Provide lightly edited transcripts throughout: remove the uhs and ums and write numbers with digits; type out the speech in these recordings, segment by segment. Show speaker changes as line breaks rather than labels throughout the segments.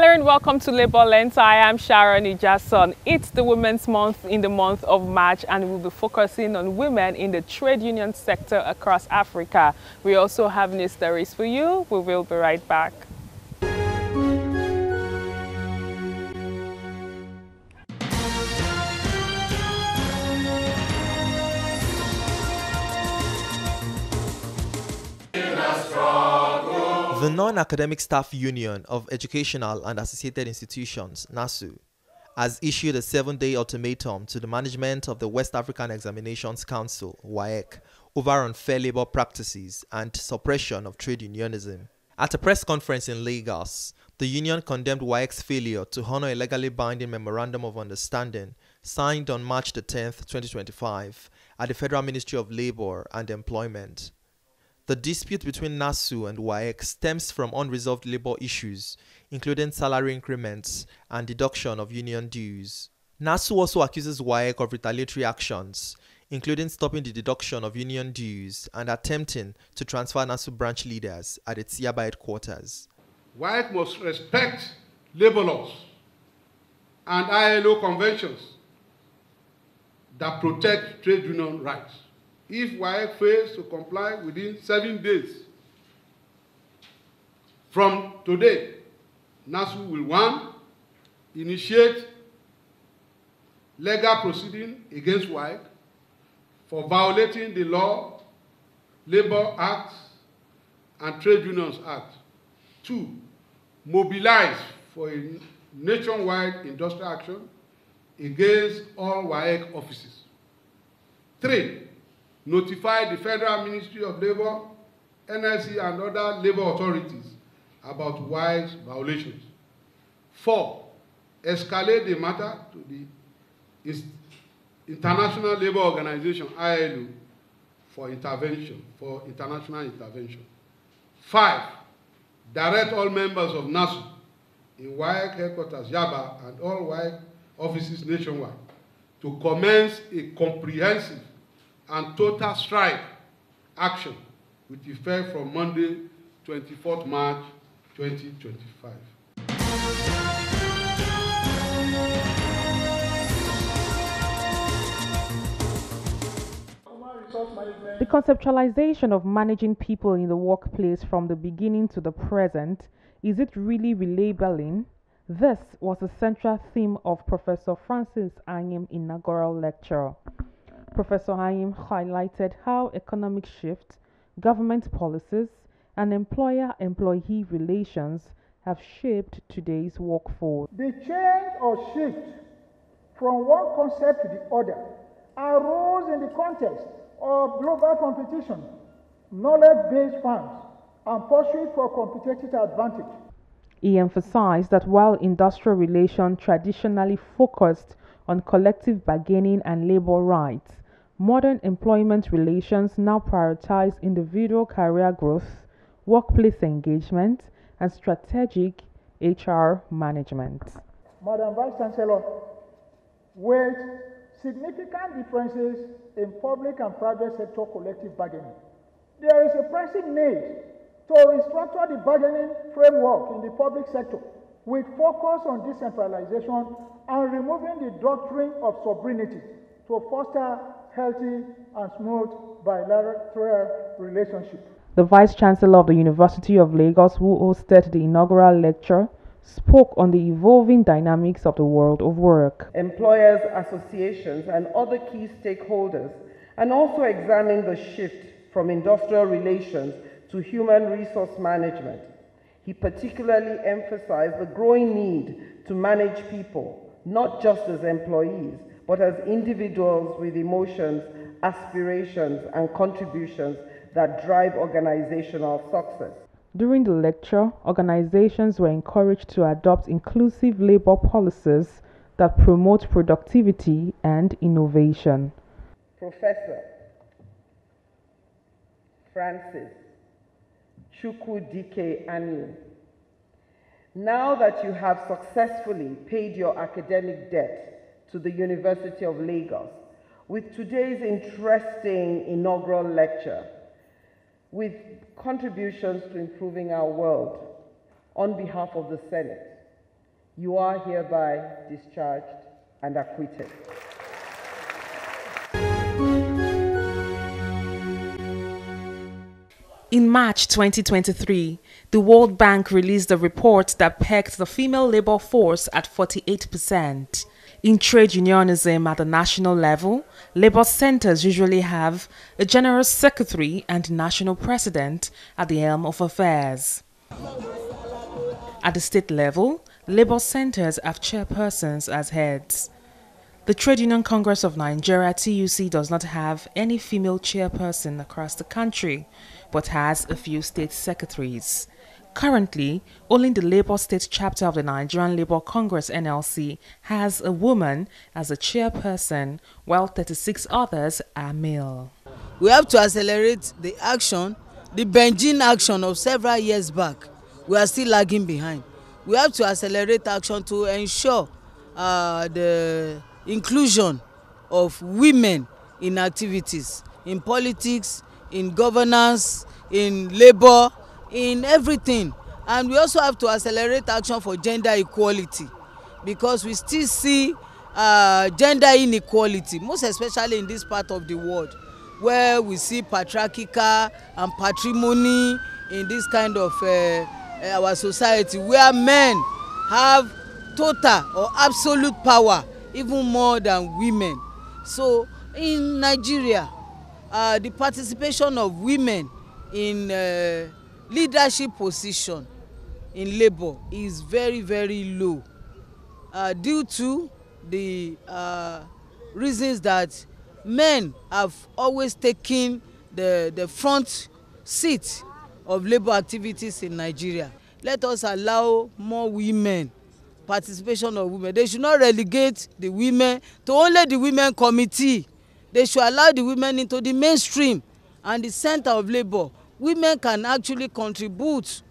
Hello and welcome to Labour Lens. I am Sharon Ijason. It's the Women's Month in the month of March, and we'll be focusing on women in the trade union sector across Africa. We also have news stories for you. We will be right back.
The Non-Academic Staff Union of Educational and Associated Institutions, NASU, has issued a 7-day ultimatum to the management of the West African Examinations Council, WAEC, over unfair labor practices and suppression of trade unionism. At a press conference in Lagos, the union condemned WAEC's failure to honor a legally binding Memorandum of Understanding signed on March 10, 2025 at the Federal Ministry of Labor and Employment. The dispute between NASU and WAEC stems from unresolved labor issues, including salary increments and deduction of union dues. NASU also accuses WAEC of retaliatory actions, including stopping the deduction of union dues and attempting to transfer NASU branch leaders at its Yaba headquarters.
WAEC must respect labor laws and ILO conventions that protect trade union rights. If WAEC fails to comply within 7 days from today, NASU will 1. Initiate legal proceeding against WAEC for violating the Law, Labor Act, and Trade Unions Act. 2. Mobilize for a nationwide industrial action against all WAEC offices. 3. Notify the Federal Ministry of Labor, NLC, and other labor authorities about WAEC's violations. 4. Escalate the matter to the International Labour Organization, ILO, for international intervention. 5. Direct all members of NASU in WAEC headquarters, Yaba, and all WAEC offices nationwide to commence a comprehensive and total strike action with effect from Monday, 24th March 2025.
The conceptualization of managing people in the workplace from the beginning to the present, is it really relabeling? This was a central theme of Professor Francis Anyim's inaugural lecture. Professor Anyim highlighted how economic shift, government policies, and employer-employee relations have shaped today's workforce.
The change or shift from one concept to the other arose in the context of global competition, knowledge-based firms, and pursuit for competitive advantage.
He emphasized that while industrial relations traditionally focused on collective bargaining and labor rights, modern employment relations now prioritize individual career growth, workplace engagement, and strategic HR management.
Madam Vice Chancellor, with significant differences in public and private sector collective bargaining, there is a pressing need to restructure the bargaining framework in the public sector with focus on decentralization and removing the doctrine of sovereignty to foster healthy and smooth bilateral relationships.
The Vice Chancellor of the University of Lagos, who hosted the inaugural lecture, spoke on the evolving dynamics of the world of work.
Employers, associations, and other key stakeholders, and also examined the shift from industrial relations to human resource management. He particularly emphasized the growing need to manage people, not just as employees, but as individuals with emotions, aspirations, and contributions that drive organizational success.
During the lecture, organizations were encouraged to adopt inclusive labor policies that promote productivity and innovation.
Professor Francis Chukwudike Anyim, now that you have successfully paid your academic debt to the University of Lagos, with today's interesting inaugural lecture, with contributions to improving our world, on behalf of the Senate, You are hereby discharged and acquitted.
In March 2023, the World Bank released a report that pegged the female labor force at 48%. In trade unionism at the national level, labor centers usually have a general secretary and national president at the helm of affairs. At the state level, labor centers have chairpersons as heads. The Trade Union Congress of Nigeria (TUC) does not have any female chairperson across the country, but has a few state secretaries. Currently, only the Labour State chapter of the Nigerian Labour Congress (NLC) has a woman as a chairperson, while 36 others are male.
We have to accelerate the action, the Beijing action of several years back. We are still lagging behind. We have to accelerate action to ensure the inclusion of women in activities, in politics, in governance, in labor, in everything. And we also have to accelerate action for gender equality, because we still see gender inequality, most especially in this part of the world, where we see patriarchal and patrimony in this kind of our society, where men have total or absolute power even more than women. So in Nigeria, the participation of women in leadership position in labor is very, very low, due to the reasons that men have always taken the front seat of labor activities in Nigeria. Let us allow more women, participation of women. They should not relegate the women to only the women committee. They should allow the women into the mainstream and the center of labor. Women can actually contribute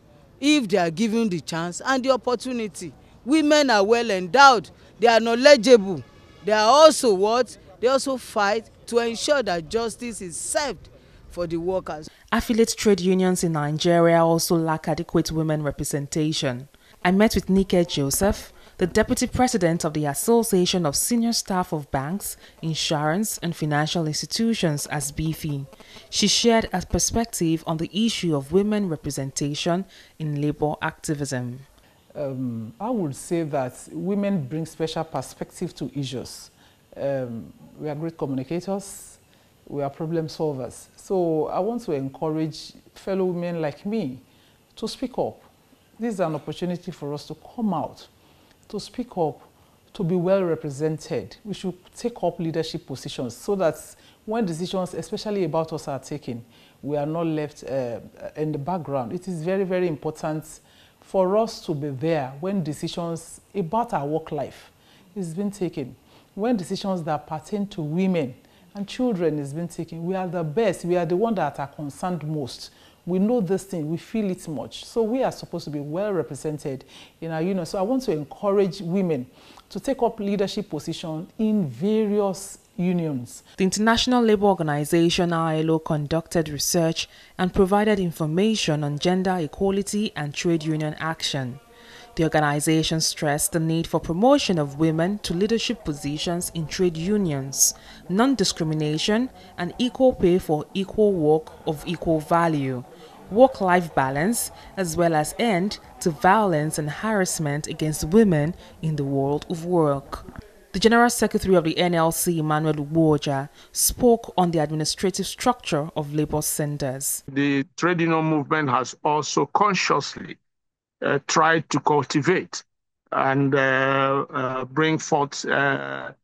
if they are given the chance and the opportunity. Women are well endowed, they are knowledgeable, they are also what? They also fight to ensure that justice is served for the workers.
Affiliate trade unions in Nigeria also lack adequate women representation. I met with Nike Joseph, the Deputy President of the Association of Senior Staff of Banks, Insurance and Financial Institutions as BFI. She shared a perspective on the issue of women representation in labor activism.
I would say that women bring special perspective to issues. We are great communicators, we are problem solvers. So I want to encourage fellow women like me to speak up. This is an opportunity for us to come out, to speak up, to be well represented. We should take up leadership positions so that when decisions, especially about us, are taken, we are not left in the background. It is very, very important for us to be there when decisions about our work life is being taken. When decisions that pertain to women and children is being taken, we are the best. We are the ones that are concerned most. We know this thing, we feel it much. So we are supposed to be well represented in our union. So I want to encourage women to take up leadership positions in various unions.
The International Labour Organization (ILO) conducted research and provided information on gender equality and trade union action. The organization stressed the need for promotion of women to leadership positions in trade unions, non-discrimination, and equal pay for equal work of equal value, work-life balance, as well as end to violence and harassment against women in the world of work. The General Secretary of the NLC, Emmanuel Ugboja, spoke on the administrative structure of labor centers.
The trade union movement has also consciously tried to cultivate and bring forth the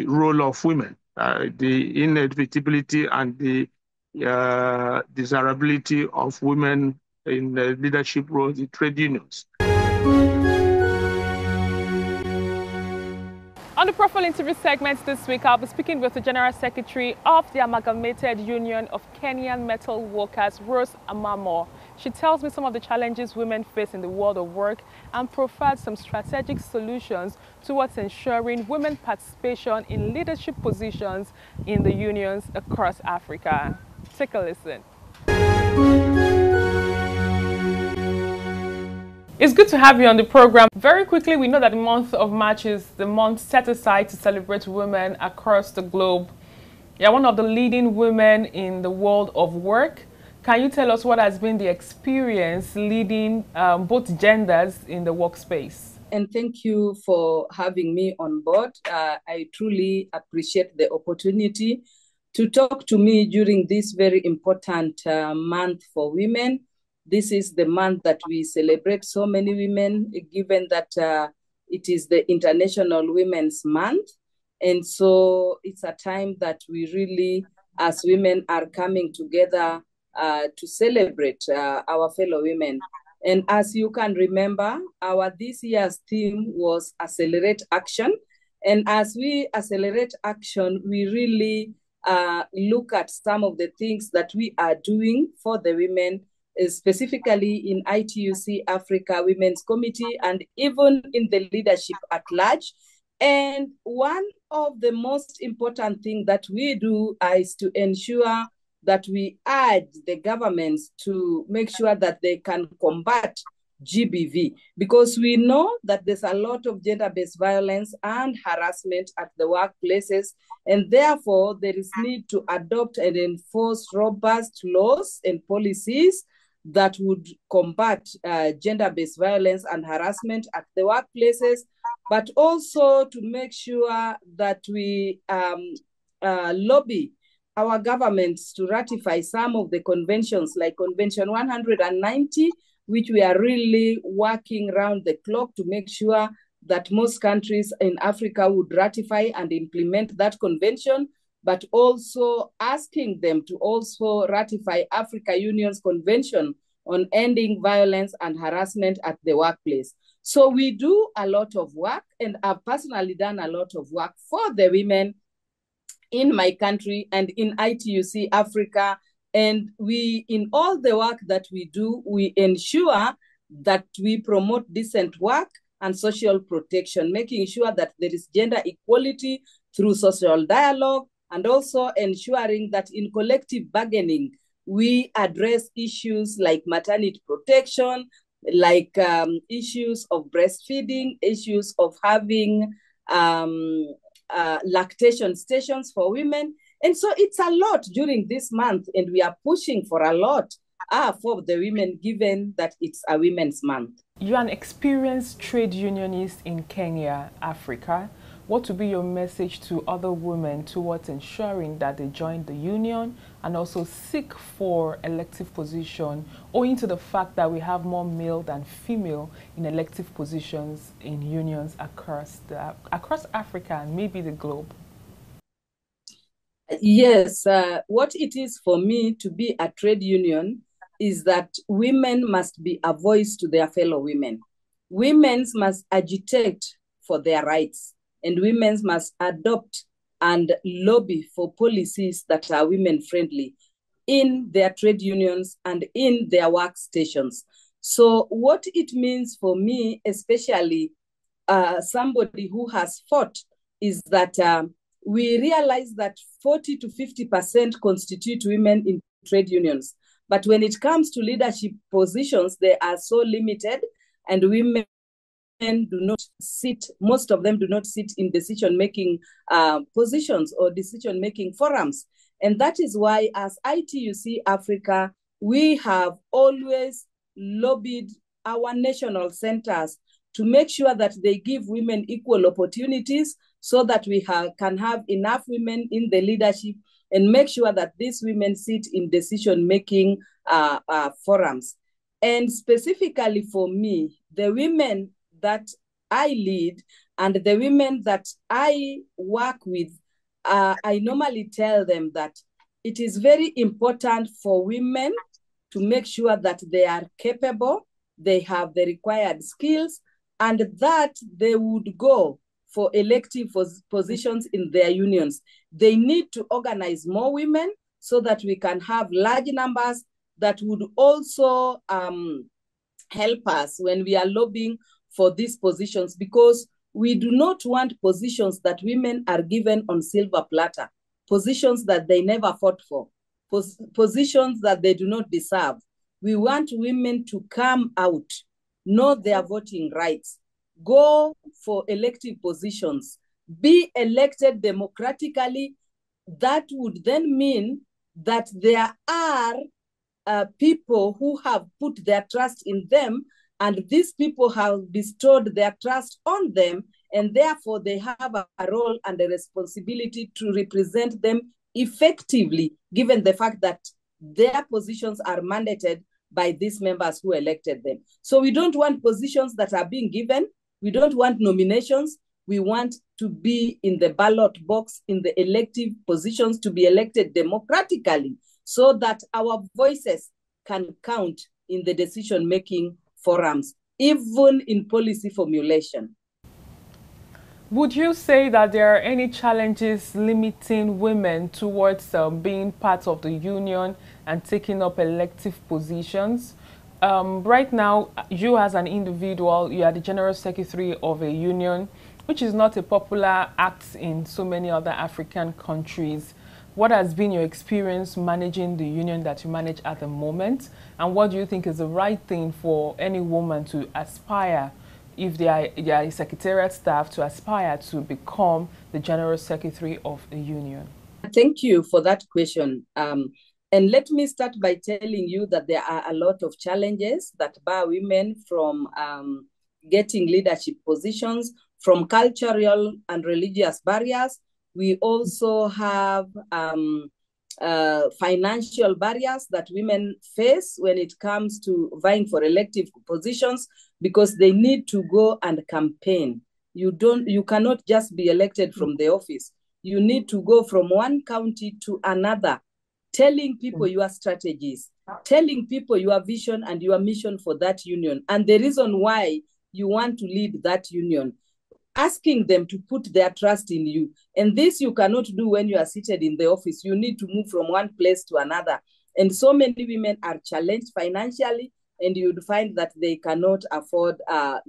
role of women, the inevitability and the desirability of women in leadership roles in trade unions.
On the Profile interview segment this week, I'll be speaking with the General Secretary of the Amalgamated Union of Kenyan Metal Workers, Rose Amamo. She tells me some of the challenges women face in the world of work and provides some strategic solutions towards ensuring women participation in leadership positions in the unions across Africa. Take a listen. It's good to have you on the program. Very quickly, we know that the month of March is the month set aside to celebrate women across the globe. You're one of the leading women in the world of work. Can you tell us what has been the experience leading both genders in the workspace?
And thank you for having me on board. I truly appreciate the opportunity to talk to me during this very important month for women. This is the month that we celebrate so many women, given that it is the International Women's Month. And so it's a time that we really, as women, are coming together to celebrate our fellow women. And as you can remember, our this year's theme was Accelerate Action. And as we accelerate action, we really look at some of the things that we are doing for the women, specifically in ITUC Africa Women's Committee and even in the leadership at large. And one of the most important things that we do is to ensure that we urge the governments to make sure that they can combat GBV, because we know that there's a lot of gender-based violence and harassment at the workplaces, and therefore there is need to adopt and enforce robust laws and policies that would combat gender-based violence and harassment at the workplaces, but also to make sure that we lobby our governments to ratify some of the conventions like Convention 190, which we are really working round the clock to make sure that most countries in Africa would ratify and implement that convention, but also asking them to also ratify Africa Union's Convention on Ending Violence and Harassment at the Workplace. So we do a lot of work, and I've personally done a lot of work for the women in my country and in ITUC Africa. And we, in all the work that we do, we ensure that we promote decent work and social protection, making sure that there is gender equality through social dialogue, and also ensuring that in collective bargaining, we address issues like maternity protection, like issues of breastfeeding, issues of having lactation stations for women. And so it's a lot during this month, and we are pushing for a lot for the women, given that it's a Women's Month.
You're an experienced trade unionist in Kenya, Africa. What would be your message to other women towards ensuring that they join the union and also seek for elective position, owing to the fact that we have more male than female in elective positions in unions across Africa and maybe the globe?
Yes, what it is for me to be a trade union is that women must be a voice to their fellow women. Women must agitate for their rights, and women must adopt and lobby for policies that are women-friendly in their trade unions and in their workstations. So what it means for me, especially somebody who has fought, is that we realize that 40 to 50% constitute women in trade unions. But when it comes to leadership positions, they are so limited, and women do not sit, most of them do not sit in decision-making positions or decision-making forums. And that is why, as ITUC Africa, we have always lobbied our national centers to make sure that they give women equal opportunities, so that we can have enough women in the leadership, and make sure that these women sit in decision-making forums. And specifically for me, the women that I lead and the women that I work with, I normally tell them that it is very important for women to make sure that they are capable, they have the required skills, and that they would go for elective positions in their unions. They need to organize more women so that we can have large numbers that would also help us when we are lobbying for these positions, because we do not want positions that women are given on silver platter, positions that they never fought for, positions that they do not deserve. We want women to come out know their voting rights, go for elective positions, be elected democratically. That would then mean that there are people who have put their trust in them, and these people have bestowed their trust on them, and therefore they have a role and a responsibility to represent them effectively, given the fact that their positions are mandated by these members who elected them. So we don't want positions that are being given. We don't want nominations. We want to be in the ballot box, in the elective positions, to be elected democratically, so that our voices can count in the decision-making forums, even in policy formulation.
Would you say that there are any challenges limiting women towards being part of the union and taking up elective positions? Right now, you as an individual, you are the General Secretary of a union, which is not a popular act in so many other African countries. What has been your experience managing the union that you manage at the moment? And what do you think is the right thing for any woman to aspire, if they are a secretariat staff, to aspire to become the General Secretary of a union?
Thank you for that question. And let me start by telling you that there are a lot of challenges that bar women from getting leadership positions, from cultural and religious barriers. We also have financial barriers that women face when it comes to vying for elective positions, because they need to go and campaign. You cannot just be elected from the office. You need to go from one county to another, telling people your strategies, telling people your vision and your mission for that union, and the reason why you want to lead that union, asking them to put their trust in you. And this you cannot do when you are seated in the office. You need to move from one place to another. And so many women are challenged financially, and you'd find that they cannot afford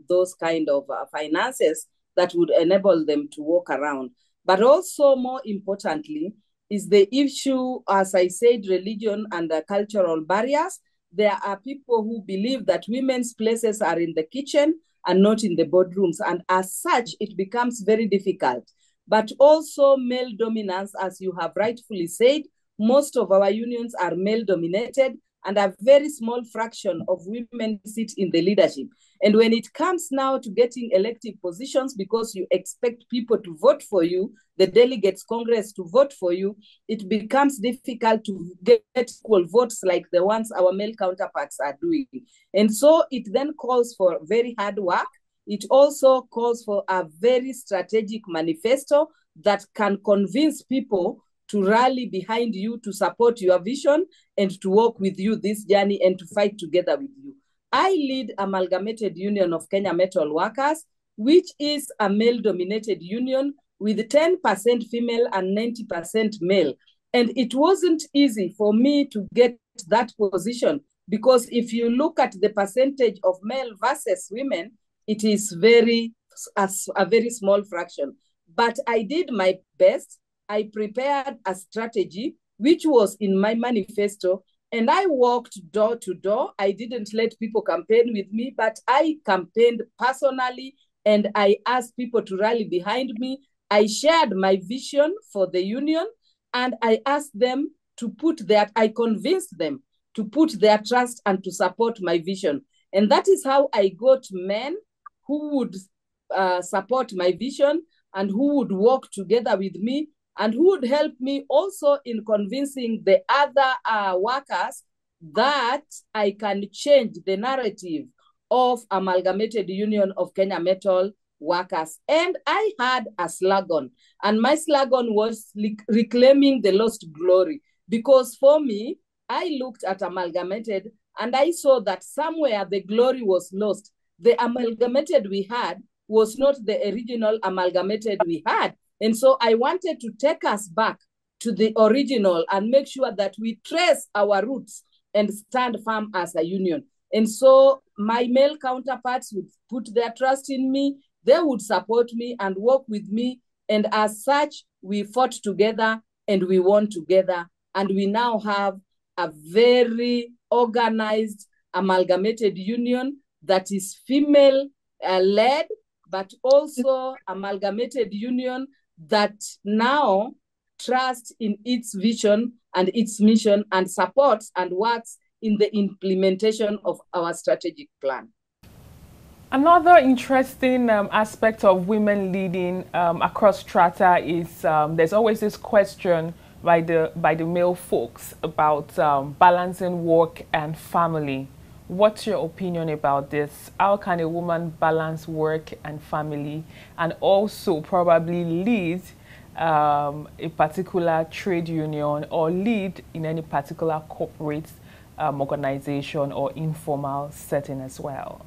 those kind of finances that would enable them to walk around. But also, more importantly, is the issue, as I said, religion and cultural barriers. There are people who believe that women's places are in the kitchen and not in the boardrooms. And as such, it becomes very difficult. But also male dominance, as you have rightfully said, most of our unions are male dominated, and a very small fraction of women sit in the leadership. And when it comes now to getting elective positions, because you expect people to vote for you, the delegates Congress to vote for you, it becomes difficult to get equal votes like the ones our male counterparts are doing. And so it then calls for very hard work. It also calls for a very strategic manifesto that can convince people to rally behind you, to support your vision, and to walk with you this journey and to fight together with you. I lead Amalgamated Union of Kenya Metal Workers, which is a male-dominated union with 10% female and 90% male. And it wasn't easy for me to get that position, because if you look at the percentage of male versus women, it is a very small fraction. But I did my best. I prepared a strategy, which was in my manifesto, and I walked door to door. I didn't let people campaign with me, but I campaigned personally, and I asked people to rally behind me. I shared my vision for the union, and I asked them to I convinced them to put their trust and to support my vision. And that is how I got men who would support my vision and who would work together with me, and who would help me also in convincing the other workers that I can change the narrative of Amalgamated Union of Kenya Metal Workers. And I had a slogan, and my slogan was reclaiming the lost glory. Because for me, I looked at Amalgamated and I saw that somewhere the glory was lost. The Amalgamated we had was not the original Amalgamated we had. And so I wanted to take us back to the original and make sure that we trace our roots and stand firm as a union. And so my male counterparts would put their trust in me, they would support me and work with me. And as such, we fought together and we won together. And we now have a very organized Amalgamated Union that is female led, but also amalgamated union that now trusts in its vision and its mission and supports and works in the implementation of our strategic plan.
Another interesting aspect of women leading across strata is there's always this question by the male folks about balancing work and family. What's your opinion about this? How can a woman balance work and family and also probably lead a particular trade union or lead in any particular corporate organization or informal setting as well?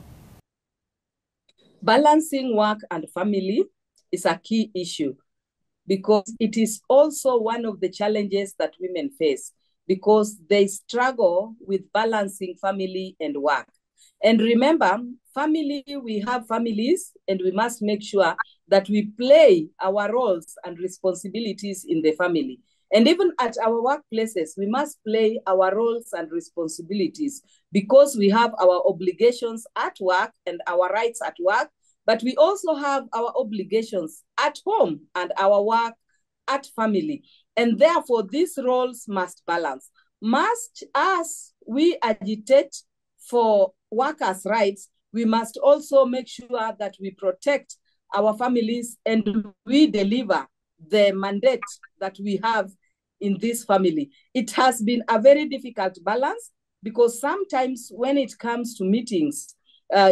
Balancing work and family is a key issue because it is also one of the challenges that women face because they struggle with balancing family and work. And remember, we have families, and we must make sure that we play our roles and responsibilities in the family. And even at our workplaces, we must play our roles and responsibilities because we have our obligations at work and our rights at work, but we also have our obligations at home and our work at family. And therefore, these roles must balance. As we agitate for workers' rights, we must also make sure that we protect our families and we deliver the mandate that we have in this family. It has been a very difficult balance because sometimes when it comes to meetings,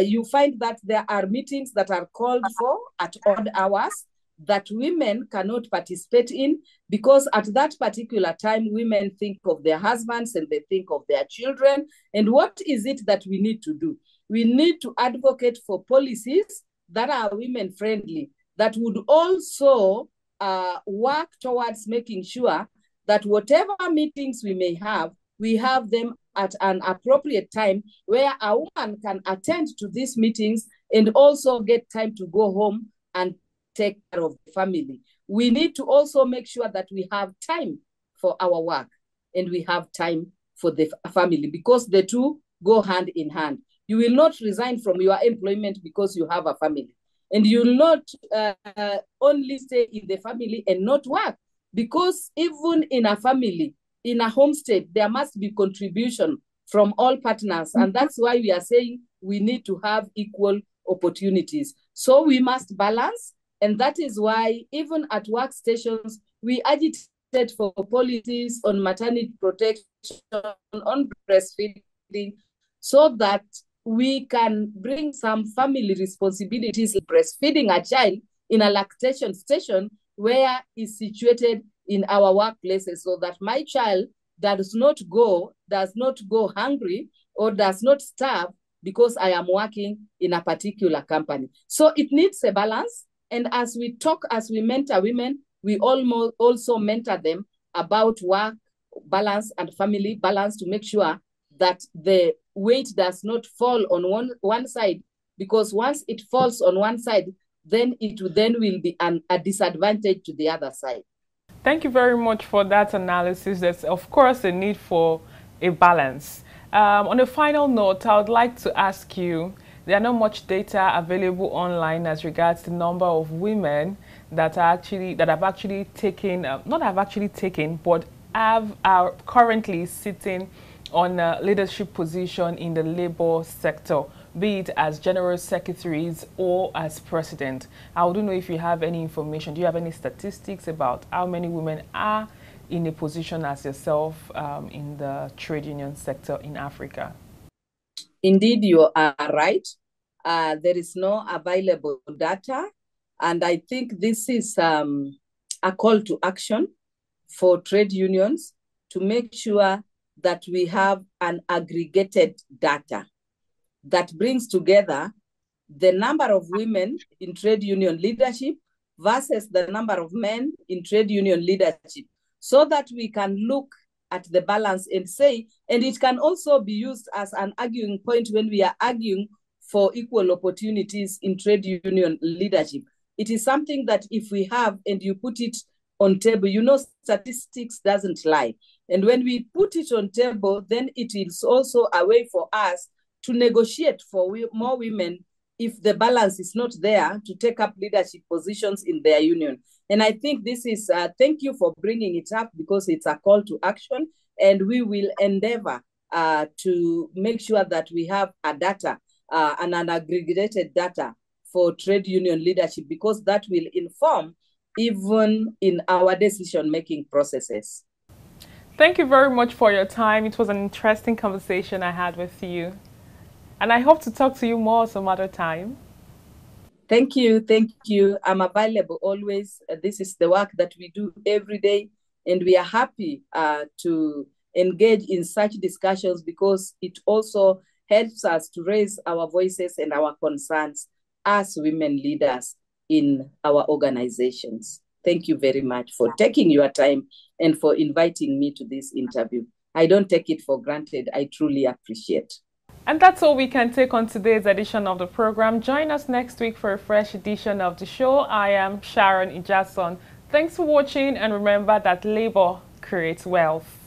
you find that there are meetings that are called for at odd hours that women cannot participate in because at that particular time, women think of their husbands and they think of their children. And what is it that we need to do? We need to advocate for policies that are women-friendly, that would also work towards making sure that whatever meetings we have them at an appropriate time where a woman can attend to these meetings and also get time to go home and take care of the family. We need to also make sure that we have time for our work and we have time for the family because the two go hand in hand. You will not resign from your employment because you have a family. And you will not only stay in the family and not work because even in a family, in a homestead, there must be contribution from all partners. And that's why we are saying we need to have equal opportunities. So we must balance. And that is why even at workstations, we agitate for policies on maternity protection, on breastfeeding, so that we can bring some family responsibilities. Breastfeeding a child in a lactation station where is situated in our workplaces so that my child does not go hungry or does not starve because I am working in a particular company. So it needs a balance. And as we mentor women, we also mentor them about work balance and family balance to make sure that the weight does not fall on one side, because once it falls on one side, then it will be a disadvantage to the other side.
Thank you very much for that analysis. There's, of course, a need for a balance. On a final note, I would like to ask you, there are not much data available online as regards the number of women that are are currently sitting on a leadership position in the labor sector, be it as general secretaries or as president. I wouldn't know if you have any information. Do you have any statistics about how many women are in a position as yourself in the trade union sector in Africa?
Indeed, you are right. There is no available data. And I think this is a call to action for trade unions to make sure that we have an aggregated data that brings together the number of women in trade union leadership versus the number of men in trade union leadership, so that we can look at the balance and say, and it can also be used as an arguing point when we are arguing for equal opportunities in trade union leadership. It is something that if we have and you put it on table, you know, statistics doesn't lie. And when we put it on table, then it is also a way for us to negotiate for more women if the balance is not there to take up leadership positions in their union. And I think this is, thank you for bringing it up, because it's a call to action, and we will endeavor to make sure that we have a data and an aggregated data for trade union leadership, because that will inform even in our decision-making processes.
Thank you very much for your time. It was an interesting conversation I had with you. And I hope to talk to you more some other time.
Thank you. Thank you. I'm available always. This is the work that we do every day, and we are happy to engage in such discussions, because it also helps us to raise our voices and our concerns as women leaders in our organizations. Thank you very much for taking your time and for inviting me to this interview. I don't take it for granted. I truly appreciate.
And that's all we can take on today's edition of the program. Join us next week for a fresh edition of the show. I am Sharon Ijason. Thanks for watching, and remember that labor creates wealth.